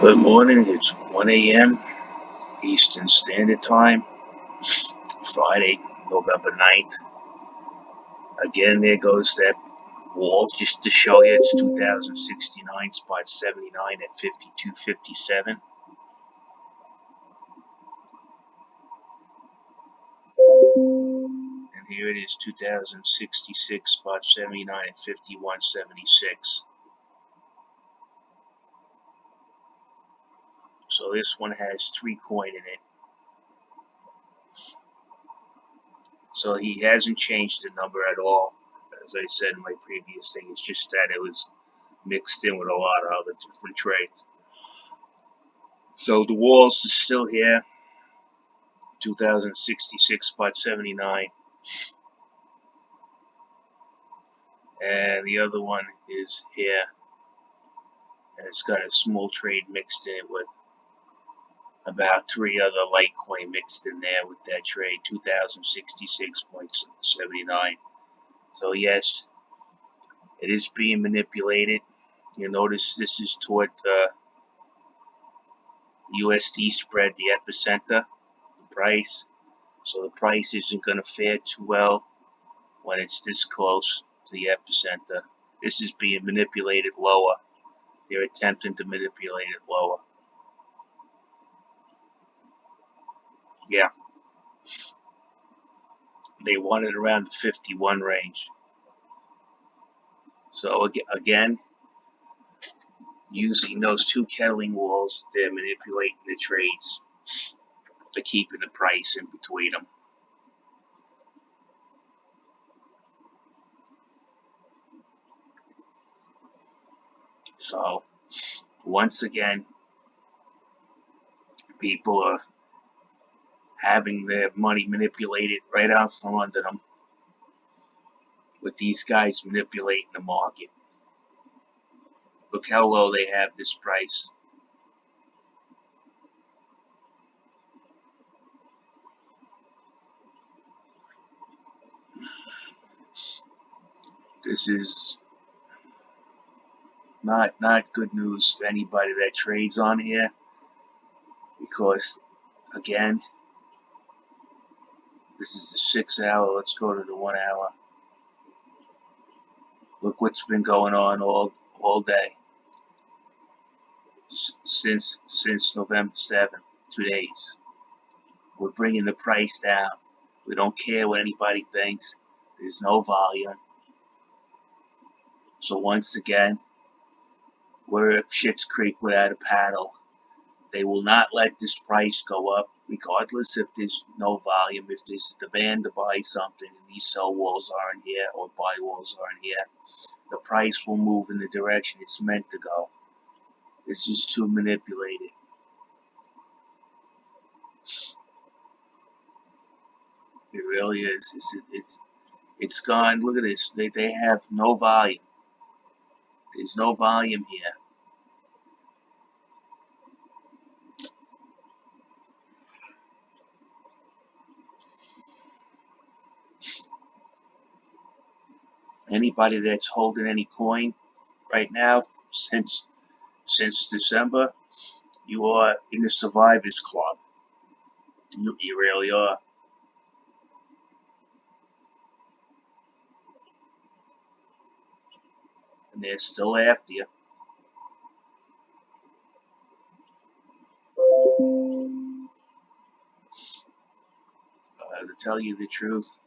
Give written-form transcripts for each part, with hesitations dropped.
Good morning, it's 1 a.m. Eastern Standard Time, Friday, November 9th. Again, there goes that wall just to show you it's 2069, spot 79 at 52.57. And here it is, 2066, spot 79 at 51.76. So this one has 3 coin in it. So he hasn't changed the number at all. As I said in my previous thing, it's just that it was mixed in with a lot of other different trades. So the walls is still here, 2066 spot 79, and the other one is here, and it's got a small trade mixed in with about 3 other Litecoin mixed in there with that trade, 2066.79. So yes, it is being manipulated. You notice this is toward the USD spread, the epicenter, the price. So the price isn't going to fare too well when it's this close to the epicenter. This is being manipulated lower. They're attempting to manipulate it lower. Yeah. They want it around the 51 range. So again, using those 2 kettling walls, they're manipulating the trades. They're keeping the price in between them. So once again, people are having their money manipulated right out from under them, with these guys manipulating the market. Look how low they have this price. This is not good news for anybody that trades on here, because again, this is the 6 hour. Let's go to the 1 hour. Look what's been going on all day since November 7th, 2 days. We're bringing the price down. We don't care what anybody thinks. There's no volume. So once again, we're at Schitt's Creek without a paddle. They will not let this price go up, regardless if there's no volume. If there's a demand to buy something and these sell walls aren't here or buy walls aren't here, the price will move in the direction it's meant to go. This is too manipulated. It really is. It's gone. Look at this. They have no volume. There's no volume here. Anybody that's holding any coin right now since December, you are in the survivors club. You really are. And they're still after you. To tell you the truth,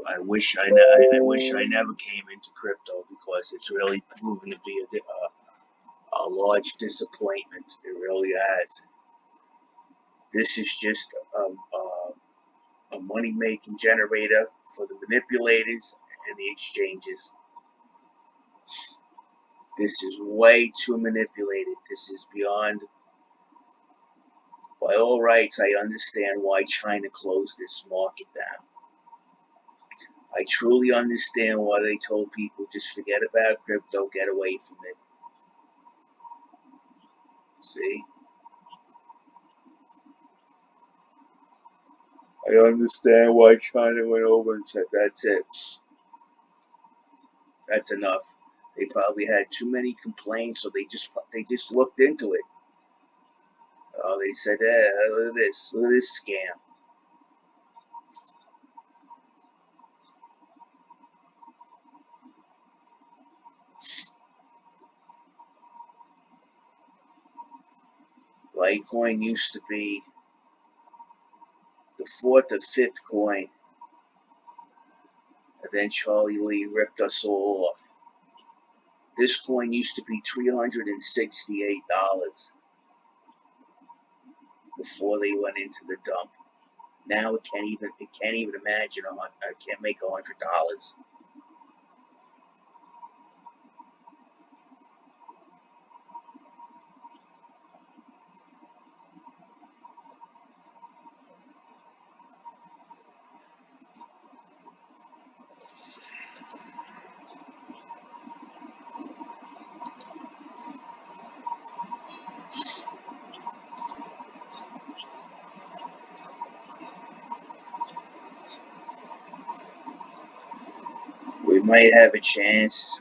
I wish I never came into crypto, because it's really proven to be a large disappointment. It really has. This is just a money-making generator for the manipulators and the exchanges. This is way too manipulated. This is beyond. By all rights, I understand why China closed this market down. I truly understand why they told people just forget about crypto, get away from it. See? I understand why China went over and said, that's it. That's enough. They probably had too many complaints, so they just looked into it. They said, look at this scam. Litecoin used to be the fourth or fifth coin, and then Charlie Lee ripped us all off. This coin used to be $368 before they went into the dump. Now it can't even imagine. I can't make $100. We might have a chance.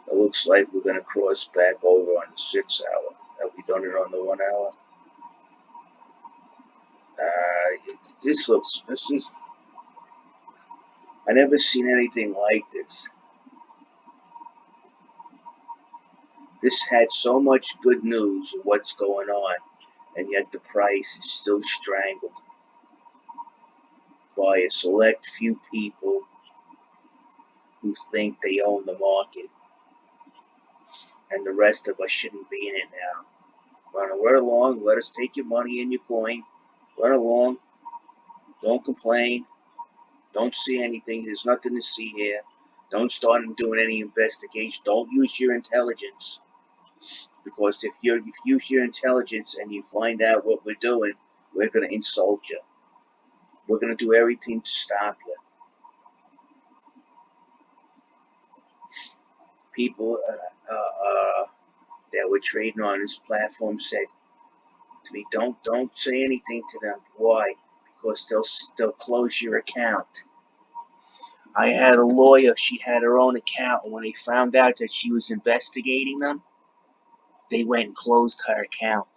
It looks like we're gonna cross back over on the 6 hour. Have we done it on the 1 hour? This is. I never seen anything like this. This had so much good news of what's going on, and yet the price is still strangled by a select few people who think they own the market, and the rest of us shouldn't be in it now. Run along, let us take your money and your coin. Run along, don't complain, don't see anything, there's nothing to see here. Don't start doing any investigation, don't use your intelligence. Because if you use your intelligence and you find out what we're doing, we're going to insult you. We're going to do everything to stop you. People that were trading on this platform said to me, don't say anything to them. Why? Because they'll close your account. I had a lawyer, she had her own account, and when they found out that she was investigating them, they went and closed her account.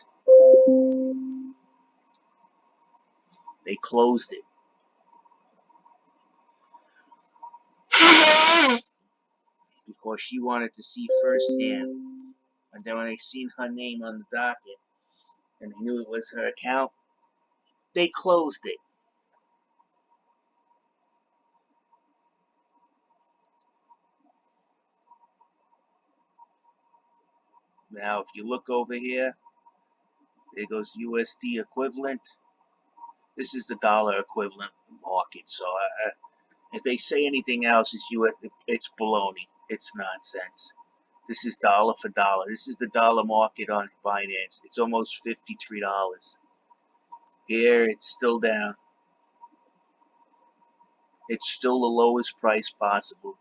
They closed it. Because she wanted to see firsthand. And then when they seen her name on the docket, and they knew it was her account, they closed it. Now, if you look over here, there goes USD equivalent. This is the dollar equivalent market. So if they say anything else, it's baloney. It's nonsense. This is dollar for dollar. This is the dollar market on Binance. It's almost $53. Here, it's still down. It's still the lowest price possible.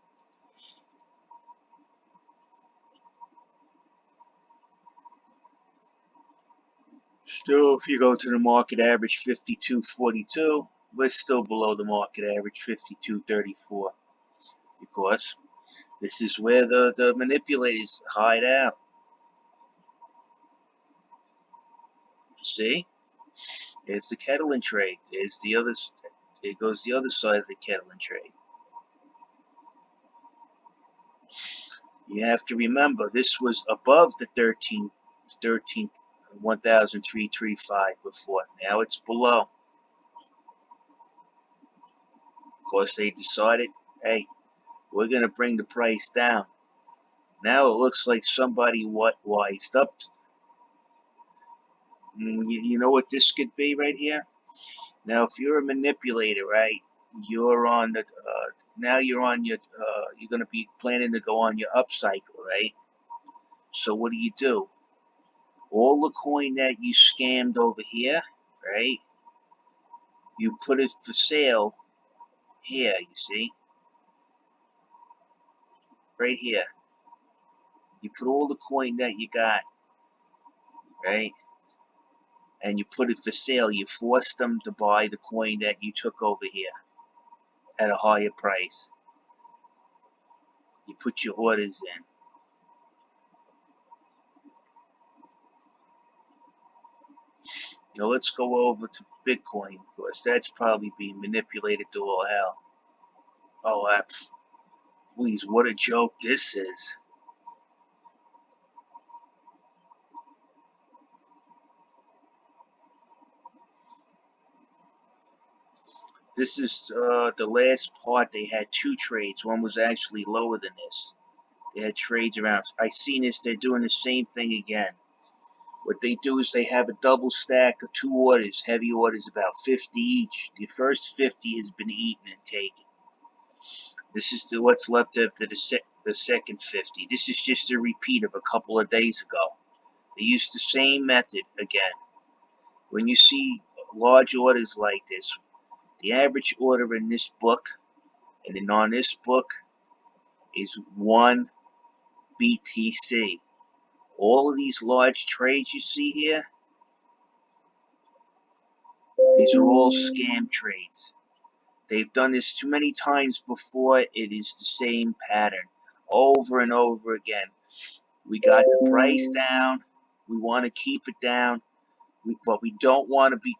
Still, if you go to the market average 52.42, we're still below the market average 52.34, because this is where the manipulators hide out. See? There's the Kettling trade. There's the other. There goes the other side of the Kettling trade. You have to remember, this was above the 1,335 before. Now it's below. Of course, they decided, hey, we're going to bring the price down. Now it looks like somebody wised up. You know what this could be right here? Now, if you're a manipulator, right, you're on the, now you're on your, you're going to be planning to go on your upcycle, right? So what do? All the coin that you scammed over here, right, you put it for sale here, you see? Right here. You put all the coin that you got, right? And you put it for sale. You force them to buy the coin that you took over here at a higher price. You put your orders in. Now let's go over to Bitcoin, because that's probably being manipulated to all hell. Oh, please, what a joke this is. This is the last part. They had two trades. One was actually lower than this. They had trades around. I seen this. They're doing the same thing again. What they do is they have a double stack of two orders, heavy orders, about 50 each. The first 50 has been eaten and taken. This is what's left after the second 50. This is just a repeat of a couple of days ago. They used the same method again. When you see large orders like this, the average order in this book and then on this book is 1 BTC. All of these large trades you see here, these are all scam trades. They've done this too many times before. It is the same pattern over and over again. We got the price down. We want to keep it down. But we don't want to be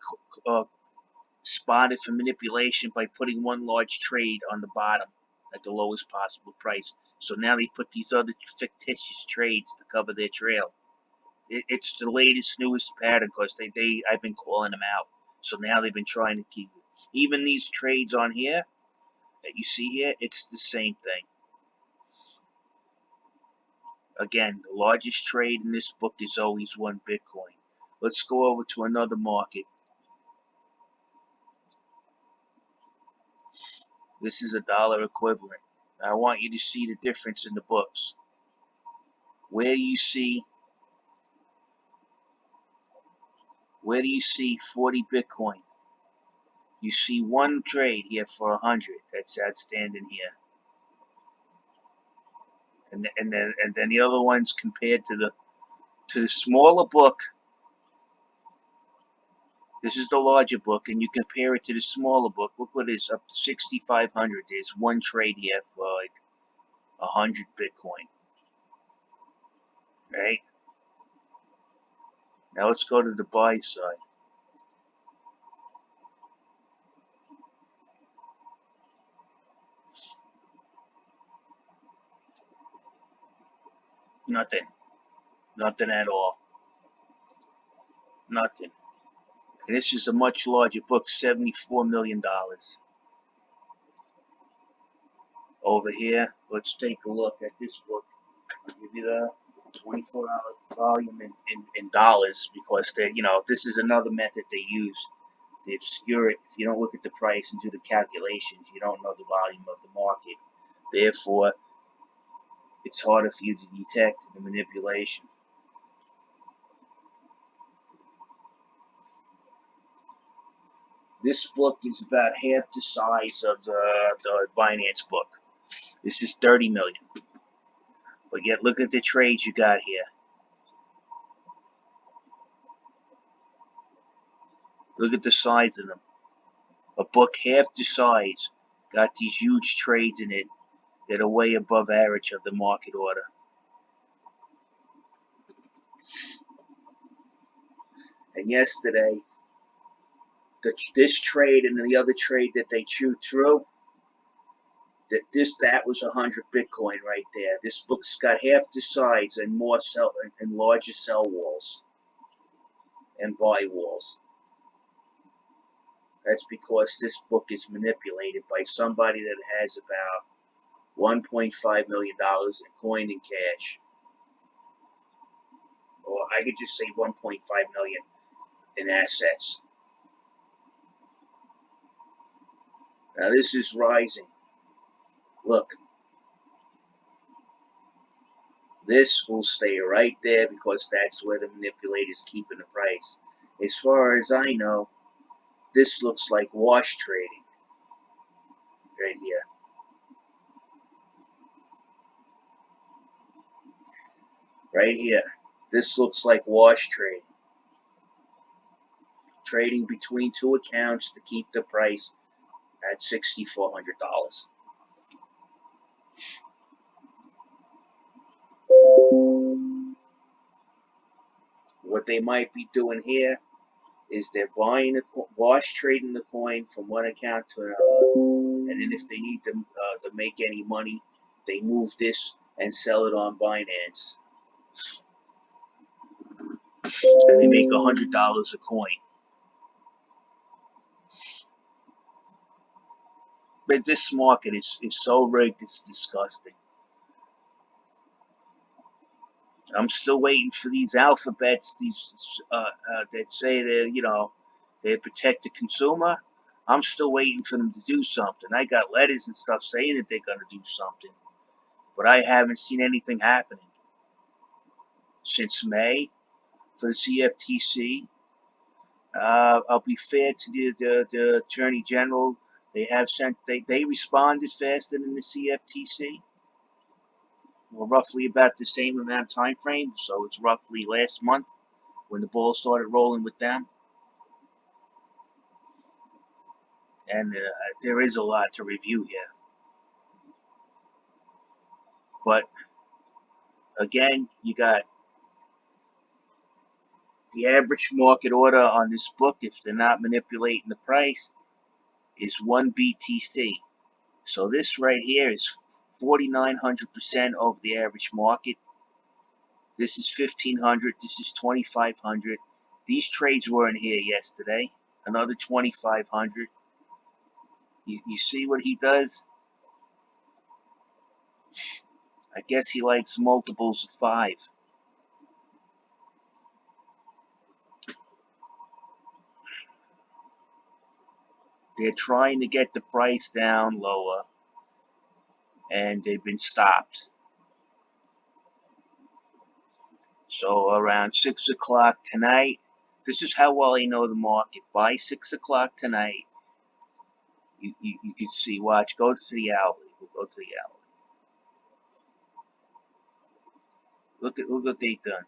spotted for manipulation by putting one large trade on the bottom at the lowest possible price. So now they put these other fictitious trades to cover their trail. It's the latest, newest pattern, because I've been calling them out. So now they've been trying to keep it. Even these trades on here that you see here, it's the same thing. Again, the largest trade in this book is always 1 Bitcoin. Let's go over to another market. This is a dollar equivalent. I want you to see the difference in the books. Where do you see 40 Bitcoin? You see one trade here for 100. That's outstanding here. And then the other ones compared to the smaller book. This is the larger book, and you compare it to the smaller book. Look what it is, up to 6,500. There's one trade here for like 100 Bitcoin. Right? Now let's go to the buy side. Nothing. Nothing at all. Nothing. And this is a much larger book, $74 million. Over here, let's take a look at this book. I'll give you the 24-hour volume in dollars, because this is another method they use to obscure it. If you don't look at the price and do the calculations, you don't know the volume of the market. Therefore, it's harder for you to detect the manipulation. This book is about half the size of the Binance book. This is 30 million. But yet, look at the trades you got here. Look at the size of them. A book half the size got these huge trades in it that are way above average of the market order. And yesterday, this trade and the other trade that they chewed through, that was 100 Bitcoin right there. This book's got half the size and more and larger sell walls and buy walls. That's because this book is manipulated by somebody that has about $1.5 million in coin and cash. Or I could just say 1.5 million in assets. Now this is rising. Look. This will stay right there because that's where the manipulator's keeping the price. As far as I know, this looks like wash trading. Right here. Right here. This looks like wash trading. Trading between two accounts to keep the price at $6,400. What they might be doing here is they're buying wash trading the coin from one account to another, and then if they need to make any money, they move this and sell it on Binance, and they make $100 a coin. But this market is so rigged, it's disgusting. I'm still waiting for these alphabets, these that say they protect the consumer. I'm still waiting for them to do something. I got letters and stuff saying that they're gonna do something, but I haven't seen anything happening since May for the CFTC. I'll be fair to the Attorney General. They responded faster than the CFTC. Well, roughly about the same amount of time frame. So it's roughly last month when the ball started rolling with them. And there is a lot to review here. But again, you got the average market order on this book, if they're not manipulating the price, is 1 BTC. So this right here is 4,900% over the average market. This is 1,500. This is 2,500. These trades weren't here yesterday. Another 2,500. You see what he does? I guess he likes multiples of 5. They're trying to get the price down lower, and they've been stopped. So around 6 o'clock tonight, this is how well I know the market. By 6 o'clock tonight, you can see, watch, go to the hourly. We'll go to the hourly. Look what they've done.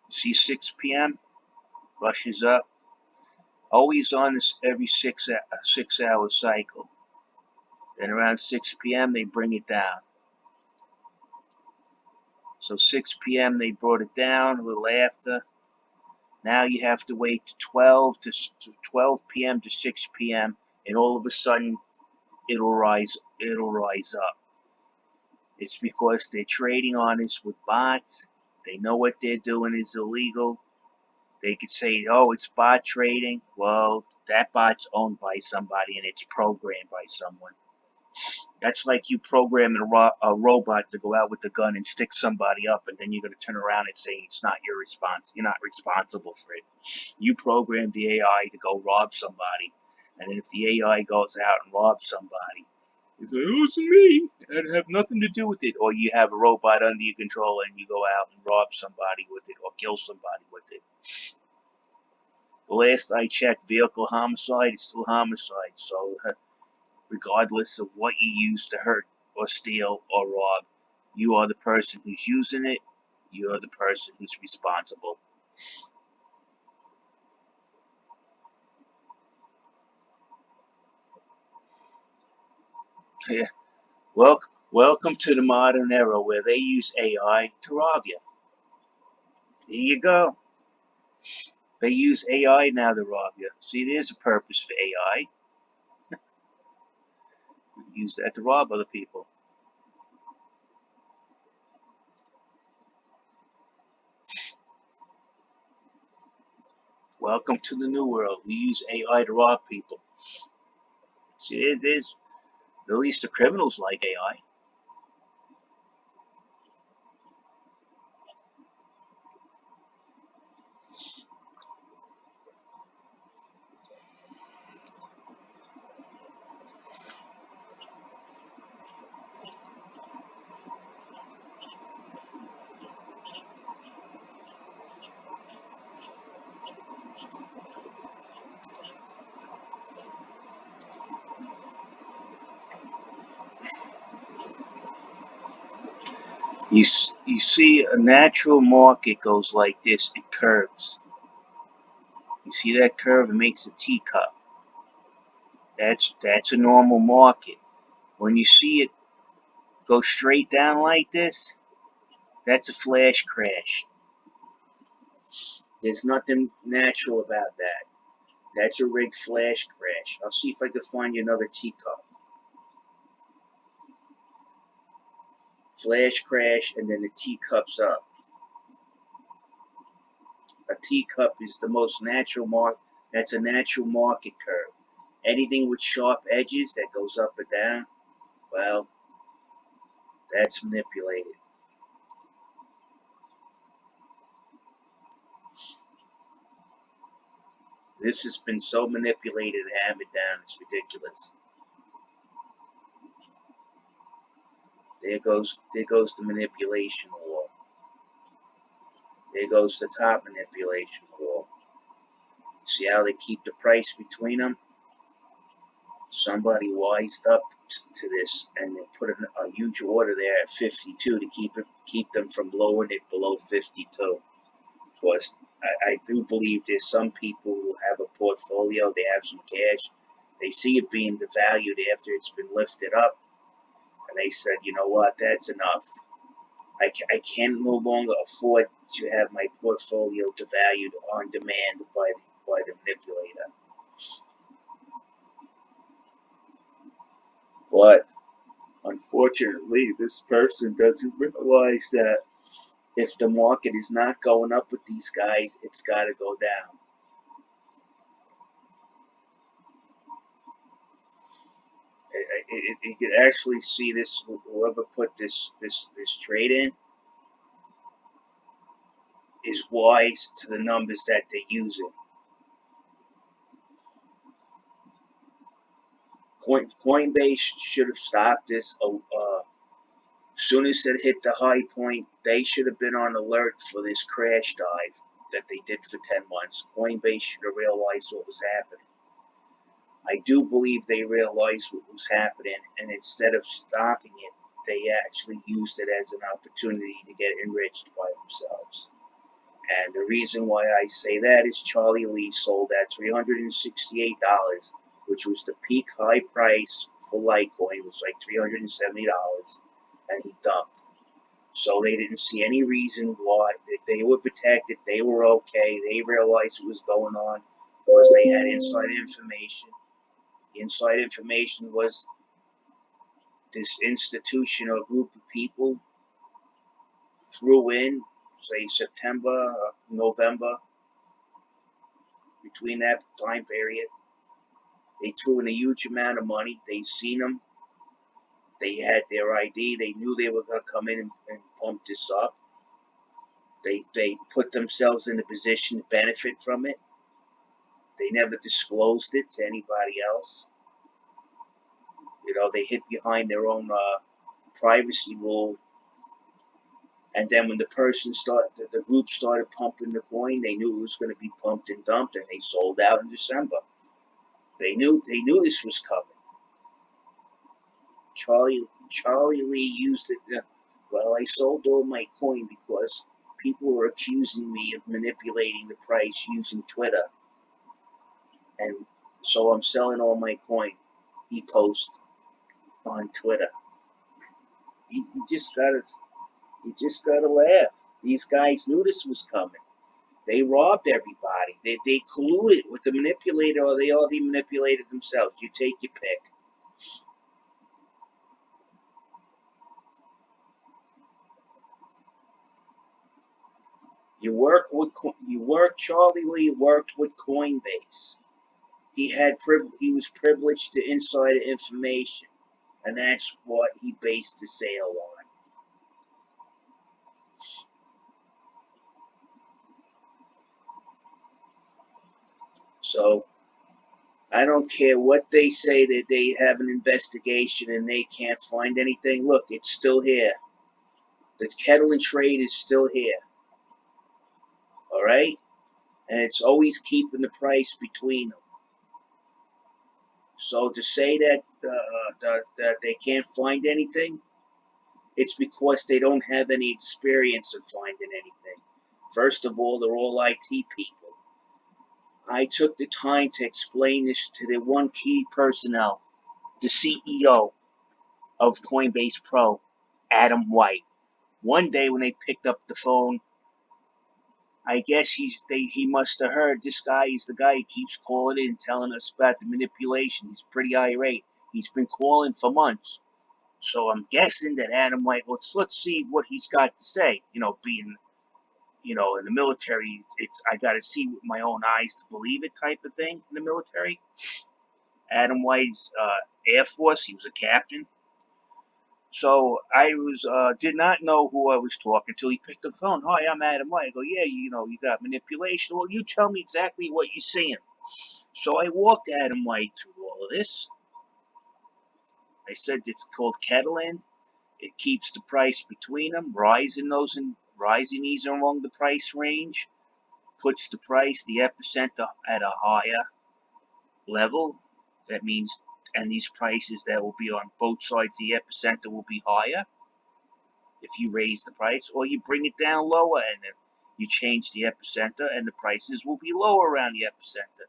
See 6 p.m. rushes up. Always on this every 6 hour cycle. Then around 6 p.m. they bring it down. So 6 p.m. they brought it down a little after. Now you have to wait to 12 p.m. to 6 p.m. and all of a sudden it'll rise up. It's because they're trading on this with bots. They know what they're doing is illegal. They could say, oh, it's bot trading. Well, that bot's owned by somebody and it's programmed by someone. That's like you programming a robot to go out with the gun and stick somebody up, and then you're going to turn around and say it's not your response. You're not responsible for it. You programmed the AI to go rob somebody, and then if the AI goes out and robs somebody, you go, oh, it's me. I have nothing to do with it. Or you have a robot under your control and you go out and rob somebody with it or kill somebody with it. The last I checked, vehicle homicide is still homicide. So regardless of what you use to hurt or steal or rob, you are the person who's using it. You are the person who's responsible. Yeah. Welcome to the modern era where they use AI to rob you. There you go. They use AI now to rob you. See, there's a purpose for AI. Use that to rob other people. Welcome to the new world. We use AI to rob people. See, there's at least the criminals like AI. You see, a natural market goes like this. It curves. You see that curve? It makes a teacup. That's a normal market. When you see it go straight down like this, that's a flash crash. There's nothing natural about that. That's a rigged flash crash. I'll see if I can find you another teacup. Flash crash, and then the teacup's up. A teacup is the most natural mark. That's a natural market curve. Anything with sharp edges that goes up or down, well, that's manipulated. This has been so manipulated and hammered down, it's ridiculous. There goes the manipulation wall. There goes the top manipulation wall. See how they keep the price between them? Somebody wised up to this and they put a huge order there at 52 to keep them from lowering it below 52. Of course, I do believe there's some people who have a portfolio, they have some cash, they see it being devalued after it's been lifted up, and they said, you know what, that's enough. I can no longer afford to have my portfolio devalued on demand by the manipulator. But unfortunately, this person doesn't realize that if the market is not going up with these guys, it's got to go down. You can actually see this. Whoever put this trade in is wise to the numbers that they're using. Coinbase should have stopped this. Soon as it hit the high point, they should have been on alert for this crash dive that they did for 10 months. Coinbase should have realized what was happening. I do believe they realized what was happening, and instead of stopping it, they actually used it as an opportunity to get enriched by themselves. And the reason why I say that is Charlie Lee sold at $368, which was the peak high price for Litecoin. It was like $370, and he dumped. So they didn't see any reason why. They were protected. They were okay. They realized what was going on because they had inside information. The inside information was this institution or group of people threw in, say, September, November, between that time period. They threw in a huge amount of money. They seen them. They had their ID. They knew they were going to come in and pump this up. They put themselves in a position to benefit from it. They never disclosed it to anybody else. You know, they hid behind their own privacy rule. And then when the group started pumping the coin, they knew it was going to be pumped and dumped, and they sold out in December. They knew this was coming. Charlie Lee used it. Well, I sold all my coin because people were accusing me of manipulating the price using Twitter, and so I'm selling all my coin. He posted on Twitter. You just gotta laugh. These guys knew this was coming. They robbed everybody. They colluded with the manipulator, or they already manipulated themselves. You take your pick. Charlie Lee worked with Coinbase. He was privileged to insider information, and that's what he based the sale on. So I don't care what they say that they have an investigation and they can't find anything. Look, it's still here. The kettle and trade is still here. All right? And it's always keeping the price between them. So to say that they can't find anything, it's because they don't have any experience of finding anything. First of all, they're all IT people. I took the time to explain this to the one key personnel, the CEO of Coinbase Pro, Adam White. One day when they picked up the phone, I guess he must have heard this guy is the guy who keeps calling in telling us about the manipulation. He's pretty irate. He's been calling for months. So I'm guessing that Adam White, let's see what he's got to say. Being, in the military, I got to see with my own eyes to believe it type of thing in the military. Adam White's Air Force, he was a captain. So I did not know who I was talking to. He picked up the phone. Hi, I'm Adam White. I go, yeah, you got manipulation. Well, you tell me exactly what you're seeing. So I walked Adam White through all of this. I said it's called kettling. It keeps the price between them, rising these are along the price range, puts the epicenter at a higher level. That means, and these prices that will be on both sides, the epicenter will be higher if you raise the price, or you bring it down lower and then you change the epicenter, and the prices will be lower around the epicenter.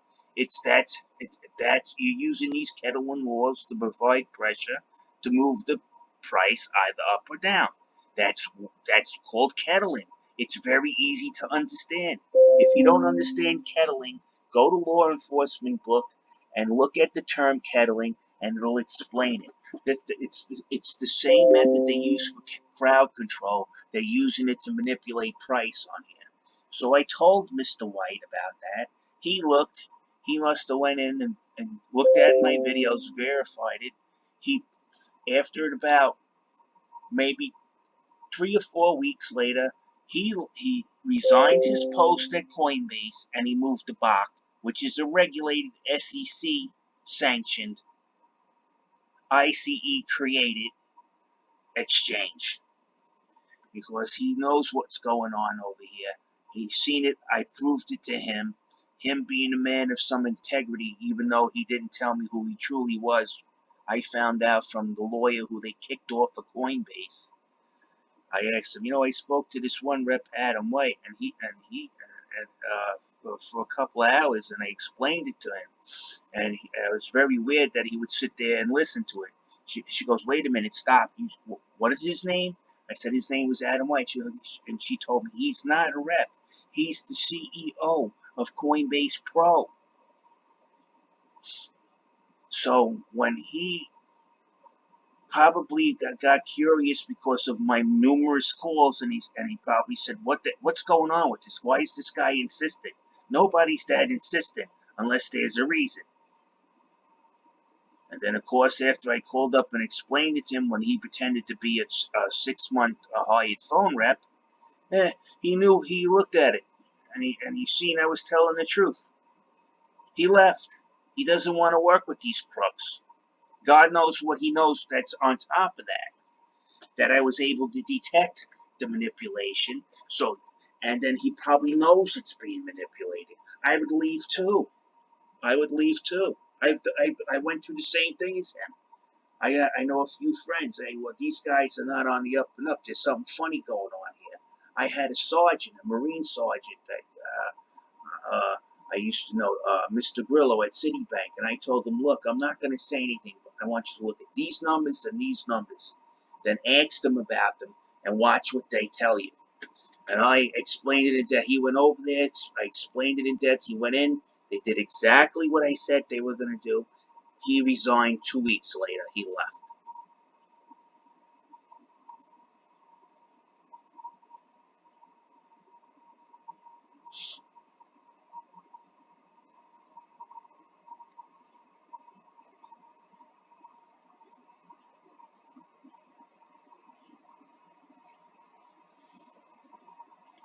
That's you're using these Kettleman laws to provide pressure to move the price either up or down. That's called kettling. It's very easy to understand. If you don't understand kettling, go to law enforcement book and look at the term kettling, and it'll explain it. It's the same method they use for crowd control. They're using it to manipulate price on here. So I told Mr. White about that. He looked. He must have went in and looked at my videos, verified it. After about maybe 3 or 4 weeks later, he resigned his post at Coinbase and he moved to BAC, which is a regulated SEC sanctioned, ICE created exchange, because he knows what's going on over here. He's seen it. I proved it to him. Him being a man of some integrity, even though he didn't tell me who he truly was, I found out from the lawyer who they kicked off of Coinbase. I asked him, I spoke to this one rep, Adam White, and he for a couple of hours, and I explained it to him, and it was very weird that he would sit there and listen to it. She goes, wait a minute, stop. What is his name? I said his name was Adam White, and she told me he's not a rep. He's the CEO of Coinbase Pro. So when he probably got curious because of my numerous calls, and he probably said, what's going on with this? Why is this guy insistent? Nobody's that insistent unless there's a reason. And then, of course, after I called up and explained it to him, when he pretended to be a 6-month hired phone rep, he looked at it, and he seen I was telling the truth. He left. He doesn't want to work with these crooks. God knows what he knows that's on top of that I was able to detect the manipulation. And then he probably knows it's being manipulated. I would leave too. I went through the same thing as him. I know a few friends. These guys are not on the up and up. There's something funny going on here. I had a sergeant, a Marine sergeant that I used to know, Mr. Grillo at Citibank, and I told him, look, I'm not going to say anything, but I want you to look at these numbers and these numbers. Then ask them about them and watch what they tell you. And I explained it in depth. He went over there. I explained it in depth. He went in. They did exactly what I said they were going to do. He resigned 2 weeks later. He left.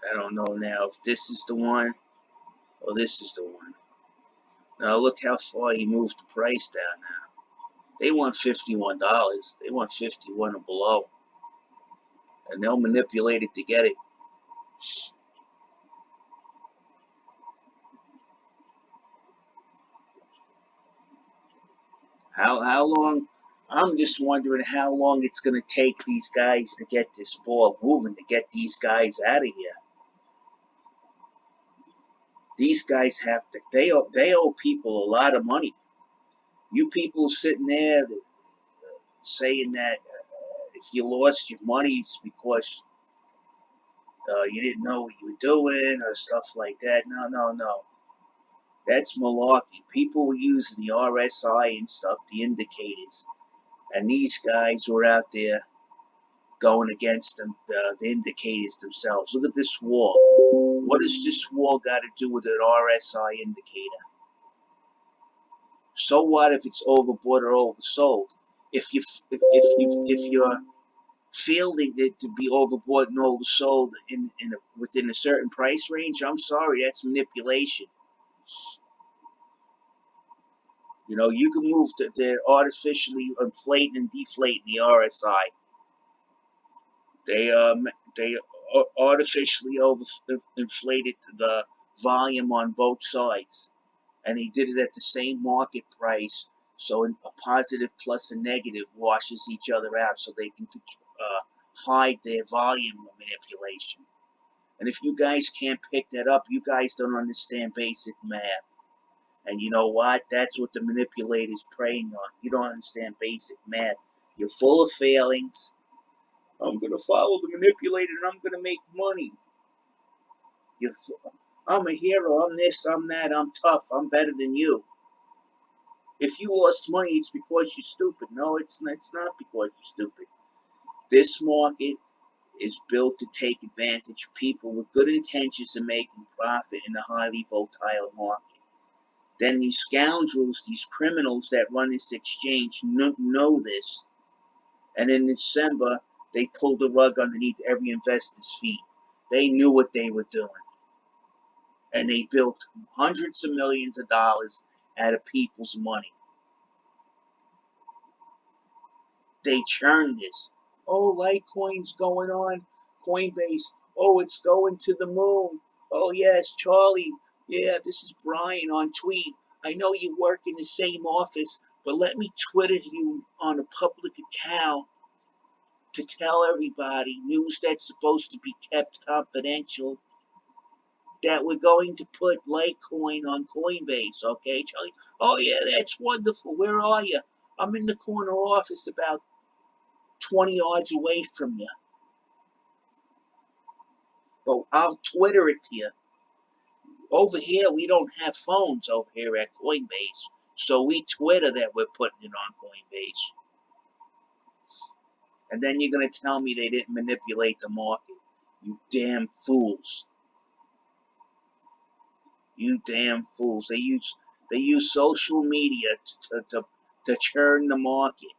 I don't know now if this is the one or this is the one. Now look how far he moved the price down now. They want $51. They want 51 or below. And they'll manipulate it to get it. How long? I'm just wondering how long it's going to take these guys to get this ball moving, to get these guys out of here. These guys have to. They owe people a lot of money. You people sitting there saying that if you lost your money, it's because You didn't know what you were doing or stuff like that. No, no, no. That's malarkey. People were using the RSI and stuff, the indicators, and these guys were out there going against them, the indicators themselves. Look at this wall. What does this wall got to do with an RSI indicator? So what if it's overbought or oversold? If you're fielding it to be overbought and oversold within a certain price range, I'm sorry, that's manipulation. You know, you can move they're artificially inflating and deflating the RSI. They artificially over inflated the volume on both sides, and they did it at the same market price. So a positive plus a negative washes each other out, so they can hide their volume manipulation. And if you guys can't pick that up, you guys don't understand basic math. And you know what? That's what the manipulator's preying on. You don't understand basic math. You're full of failings. I'm going to follow the manipulator and I'm going to make money. I'm a hero. I'm this, I'm that. I'm tough. I'm better than you. If you lost money, it's because you're stupid. No, it's not because you're stupid. This market is built to take advantage of people with good intentions of making profit in a highly volatile market. Then these scoundrels, these criminals that run this exchange know this. And in December, they pulled the rug underneath every investor's feet. They knew what they were doing. And they built hundreds of millions of dollars out of people's money. They churned this. Oh, Litecoin's going on. Coinbase. Oh, it's going to the moon. Oh, yes, Charlie. Yeah, this is Brian on tweet. I know you work in the same office, but let me Twitter you on a public account to tell everybody news that's supposed to be kept confidential that we're going to put Litecoin on Coinbase, okay, Charlie? Oh, yeah, that's wonderful. Where are you? I'm in the corner office about 20 yards away from you. But I'll Twitter it to you. Over here, we don't have phones over here at Coinbase. So we Twitter that we're putting it on Coinbase. And then you're going to tell me they didn't manipulate the market. You damn fools. You damn fools. They use social media to churn the market.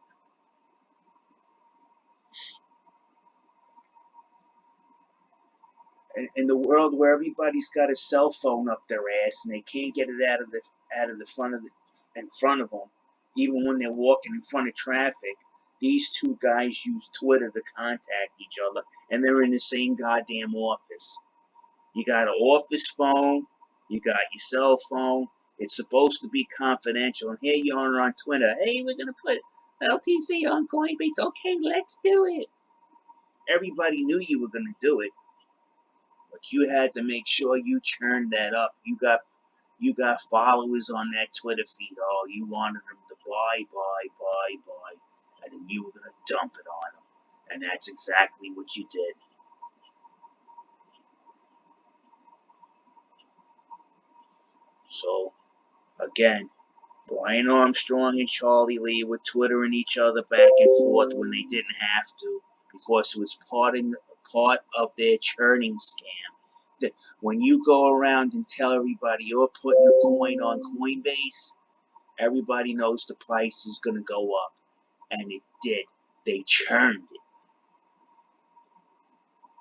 In the world where everybody's got a cell phone up their ass and they can't get it out of the in front of them, even when they're walking in front of traffic, these two guys use Twitter to contact each other, and they're in the same goddamn office. You got an office phone, you got your cell phone. It's supposed to be confidential, and here you are on Twitter. Hey, we're gonna put LTC on Coinbase. Okay, let's do it. Everybody knew you were gonna do it. But you had to make sure you churned that up. You got followers on that Twitter feed. Oh, you wanted them to buy, and then you were gonna dump it on them, and that's exactly what you did. So again, Brian Armstrong and Charlie Lee were twittering each other back and forth when they didn't have to, because it was part of their churning scam. When you go around and tell everybody you're putting a coin on Coinbase, everybody knows the price is going to go up. And it did. They churned it.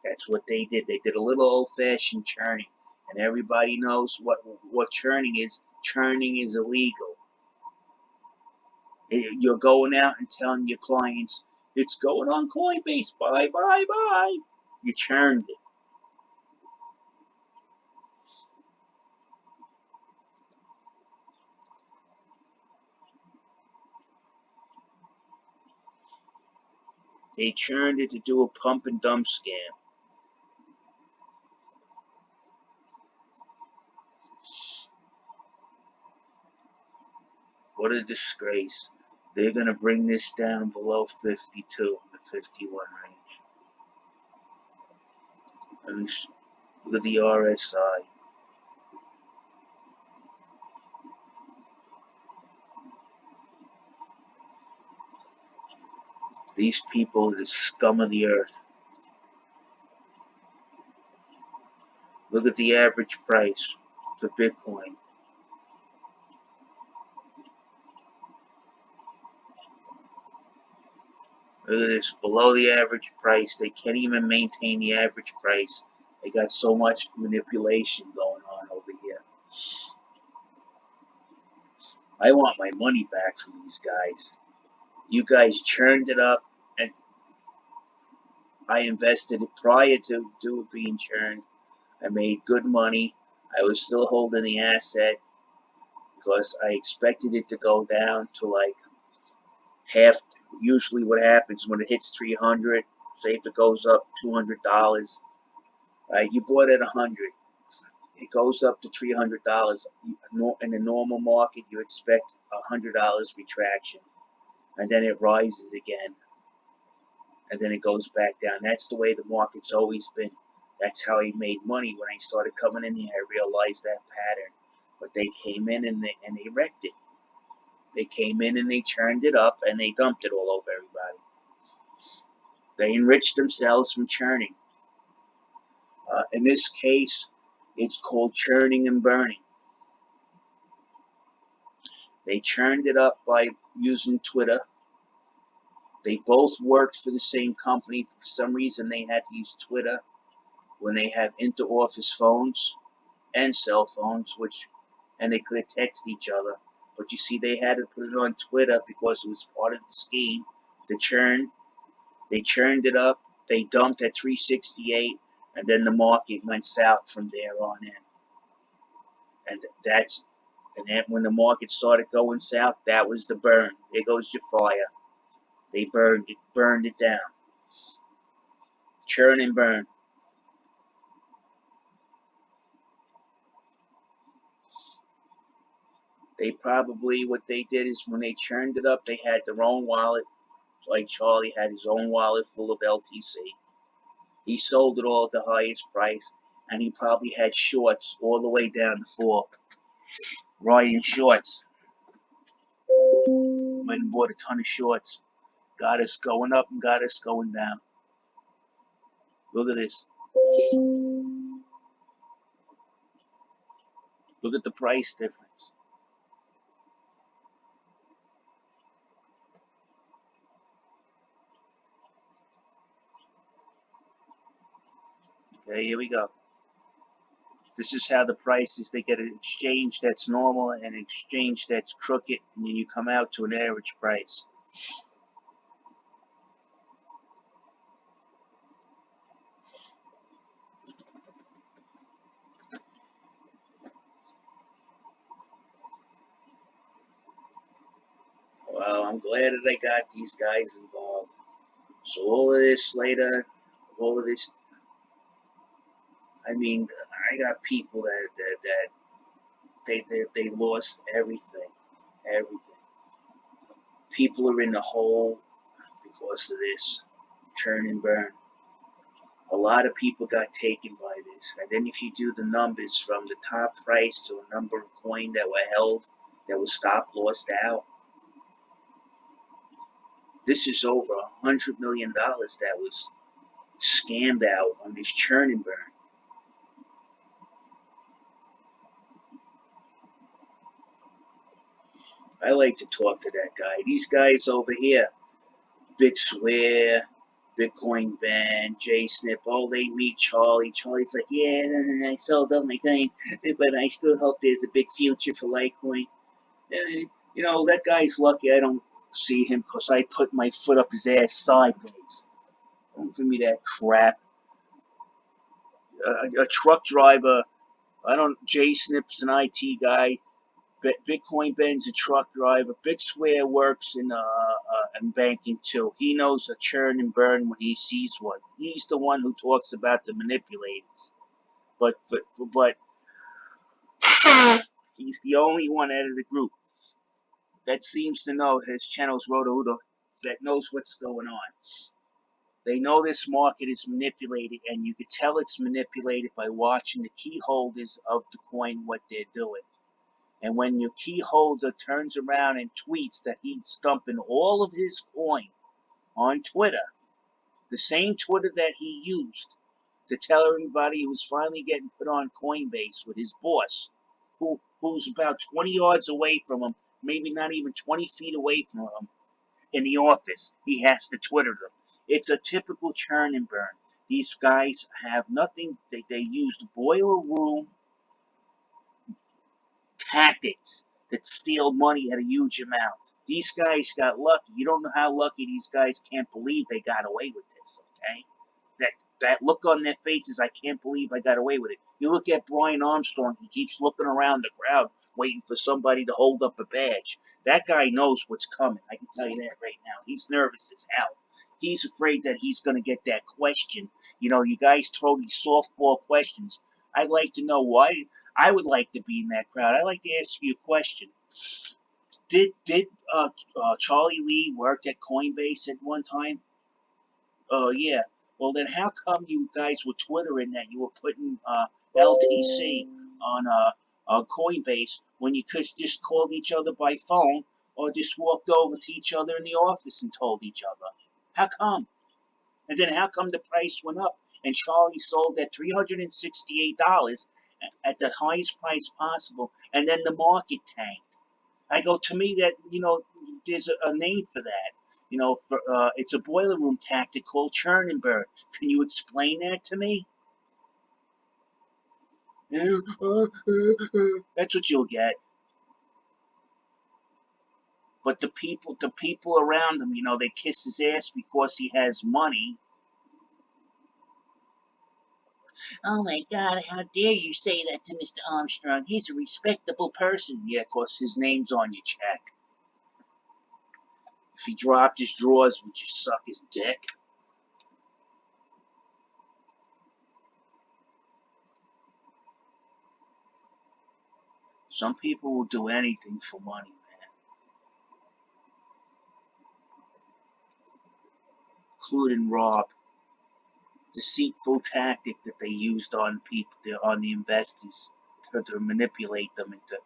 That's what they did. They did a little old-fashioned churning. And everybody knows what churning is. Churning is illegal. You're going out and telling your clients, it's going on Coinbase, buy. You churned it. They churned it to do a pump and dump scam. What a disgrace. They're going to bring this down below 52, the 51 range. And look at the RSI. These people are the scum of the earth. Look at the average price for Bitcoin. Look at this, below the average price. They can't even maintain the average price. They got so much manipulation going on over here. I want my money back from these guys. You guys churned it up, and I invested it prior to it being churned. I made good money. I was still holding the asset because I expected it to go down to like half. Usually what happens when it hits 300, say if it goes up $200, right? You bought at 100. It goes up to $300. In the normal market, you expect $100 retraction, and then it rises again, and then it goes back down. That's the way the market's always been. That's how I made money. When I started coming in here, I realized that pattern. But they came in and they wrecked it. They came in and they churned it up and they dumped it all over everybody. They enriched themselves from churning. In this case, it's called churning and burning. They churned it up by using Twitter. They both worked for the same company. For some reason, they had to use Twitter when they have inter-office phones and cell phones, and they could have texted each other. But you see, they had to put it on Twitter because it was part of the scheme. The churn, they churned it up. They dumped at 368, and then the market went south from there on in. And then when the market started going south, that was the burn. There goes your fire. They burned it down. Churn and burn. What they did is when they churned it up, they had their own wallet. Like Charlie had his own wallet full of LTC. He sold it all at the highest price, and he probably had shorts all the way down to 4. Riding shorts. Went and bought a ton of shorts. Got us going up and got us going down. Look at this. Look at the price difference. Okay, here we go. This is how the price is. They get an exchange that's normal and an exchange that's crooked, and then you come out to an average price. Well, I'm glad that I got these guys involved. So all of this later, all of this, I mean, I got people that they lost everything. Everything. People are in the hole because of this churn and burn. A lot of people got taken by this. And then if you do the numbers from the top price to a number of coin that were held, that was stop lost out, this is over $100 million that was scammed out on this churn and burn. I like to talk to that guy. These guys over here, Big Swear, Bitcoin Van, J Snip, oh, they meet Charlie. Charlie's like, yeah, I sold all my coin, but I still hope there's a big future for Litecoin. You know, that guy's lucky I don't see him because I put my foot up his ass sideways. Don't give me that crap. A truck driver, J Snip's an IT guy. Bitcoin Ben's a truck driver. Big Square works in banking too. He knows a churn and burn when he sees one. He's the one who talks about the manipulators. But he's the only one out of the group that seems to know his channel's Roto that knows what's going on. They know this market is manipulated, and you can tell it's manipulated by watching the key holders of the coin, what they're doing. And when your key holder turns around and tweets that he's dumping all of his coin on Twitter, the same Twitter that he used to tell everybody he was finally getting put on Coinbase with his boss, who's about 20 yards away from him, maybe not even 20 feet away from him, in the office. He has to Twitter them. It's a typical churn and burn. These guys have nothing. They used boiler room tactics that steal money at a huge amount. These guys got lucky. You don't know how lucky these guys can't believe they got away with this, okay? That look on their faces, I can't believe I got away with it. You look at Brian Armstrong, he keeps looking around the crowd, waiting for somebody to hold up a badge. That guy knows what's coming, I can tell you that right now. He's nervous as hell. He's afraid that he's going to get that question. You know, you guys throw these softball questions. I'd like to know why. I would like to be in that crowd. I'd like to ask you a question. Did Charlie Lee work at Coinbase at one time? Oh, yeah. Well, then how come you guys were twittering that you were putting LTC on Coinbase when you could just called each other by phone or just walked over to each other in the office and told each other? How come? And then how come the price went up and Charlie sold at $368 at the highest price possible, and then the market tanked? I go, to me, that, there's a name for that. It's a boiler room tactic called churn and burn. Can you explain that to me? That's what you'll get. But the people around him, they kiss his ass because he has money. Oh my God, how dare you say that to Mr. Armstrong? He's a respectable person. Yeah, of course, his name's on your check. If he dropped his drawers, would you suck his dick? Some people will do anything for money, man. Including rob. Deceitful tactic that they used on people, on the investors, to manipulate them into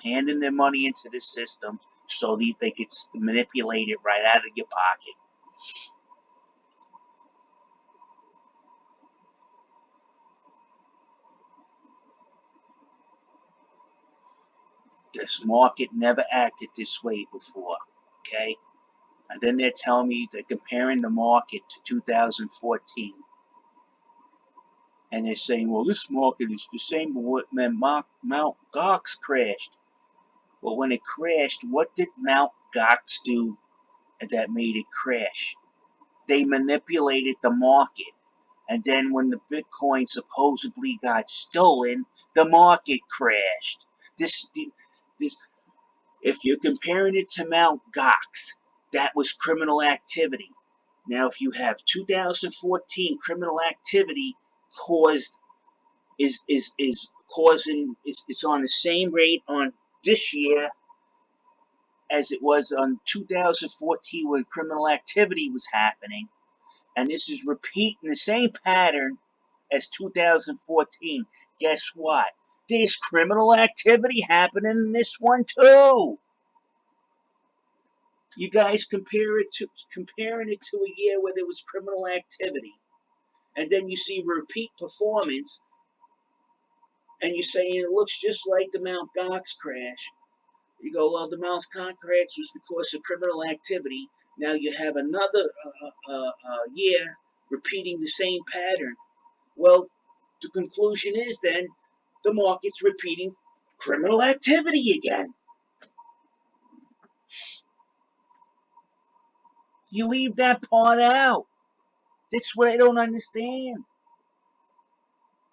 handing their money into the system so that they could manipulate it right out of your pocket. This market never acted this way before, okay? And then they're telling me they're comparing the market to 2014. And they're saying, well, this market is the same when Mt. Gox crashed. Well, when it crashed, what did Mt. Gox do that made it crash? They manipulated the market. And then when the Bitcoin supposedly got stolen, the market crashed. This, if you're comparing it to Mt. Gox, that was criminal activity. Now, if you have 2014 criminal activity is on the same rate on this year as it was on 2014 when criminal activity was happening, and this is repeating the same pattern as 2014. Guess what? There's criminal activity happening in this one too. You guys comparing it to a year where there was criminal activity, and then you see repeat performance, and you're saying it looks just like the Mt. Gox crash. You go, well, the Mt. Gox crash was because of criminal activity. Now you have another year repeating the same pattern. Well, the conclusion is then the market's repeating criminal activity again. You leave that part out. That's what I don't understand.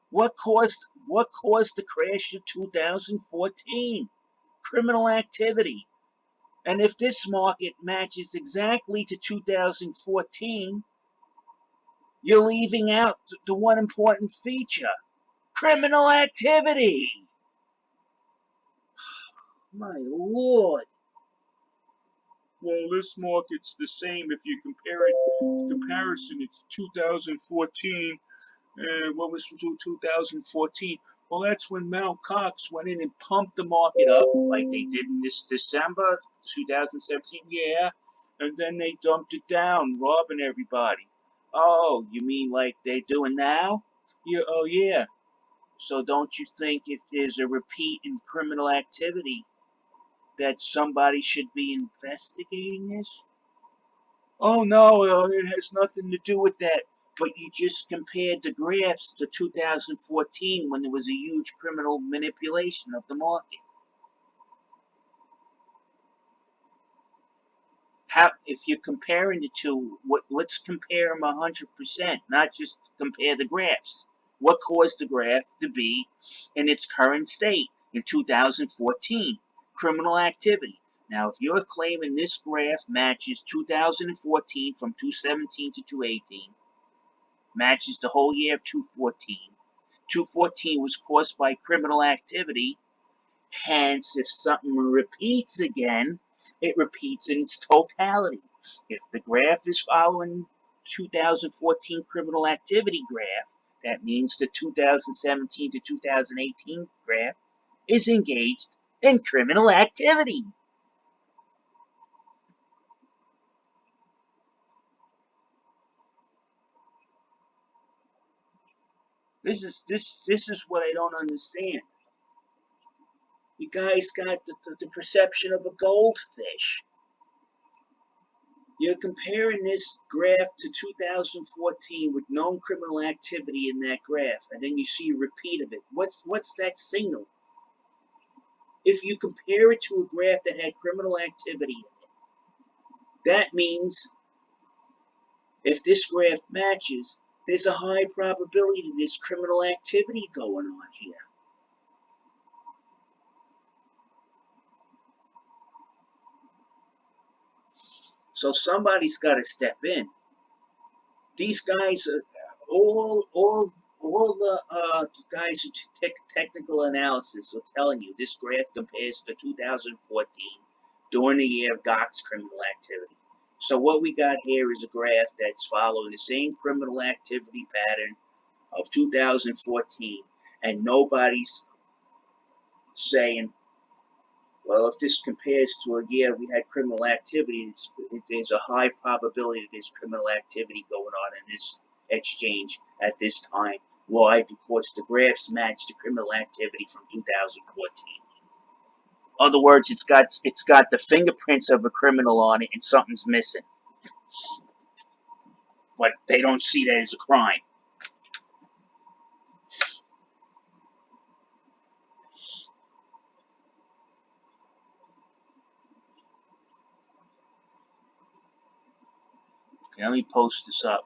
What caused the crash of 2014? Criminal activity. And if this market matches exactly to 2014, you're leaving out the one important feature: criminal activity. My Lord. well, this market's the same if you compare it. Comparison, it's 2014. What was 2014? Well, that's when Mt. Cox went in and pumped the market up like they did in this December 2017. Yeah, and then they dumped it down, robbing everybody. Oh, you mean like they're doing now? Yeah. Oh, yeah. So don't you think if there's a repeat in criminal activity that somebody should be investigating this? Oh no, it has nothing to do with that. But you just compared the graphs to 2014 when there was a huge criminal manipulation of the market. How, if you're comparing the two, let's compare them 100%, not just compare the graphs. What caused the graph to be in its current state in 2014? Criminal activity. Now, if you're claiming this graph matches 2014 from 217 to 218, matches the whole year of 214. 214 was caused by criminal activity. Hence, if something repeats again, it repeats in its totality. If the graph is following 2014 criminal activity graph, that means the 2017 to 2018 graph is engaged in criminal activity. This is what I don't understand. You guys got the perception of a goldfish. You're comparing this graph to 2014 with known criminal activity in that graph, and then you see a repeat of it. What's that signal? If you compare it to a graph that had criminal activity in it, that means if this graph matches, there's a high probability there's criminal activity going on here. So somebody's got to step in. These guys, all the guys who take technical analysis are telling you this graph compares to 2014 during the year of Gox criminal activity. So what we got here is a graph that's following the same criminal activity pattern of 2014, and nobody's saying, well, if this compares to a year we had criminal activity, there's a high probability that there's criminal activity going on in this exchange at this time. Why? Because the graphs match the criminal activity from 2014. In other words, it's got the fingerprints of a criminal on it, and something's missing. But they don't see that as a crime. Okay, let me post this up.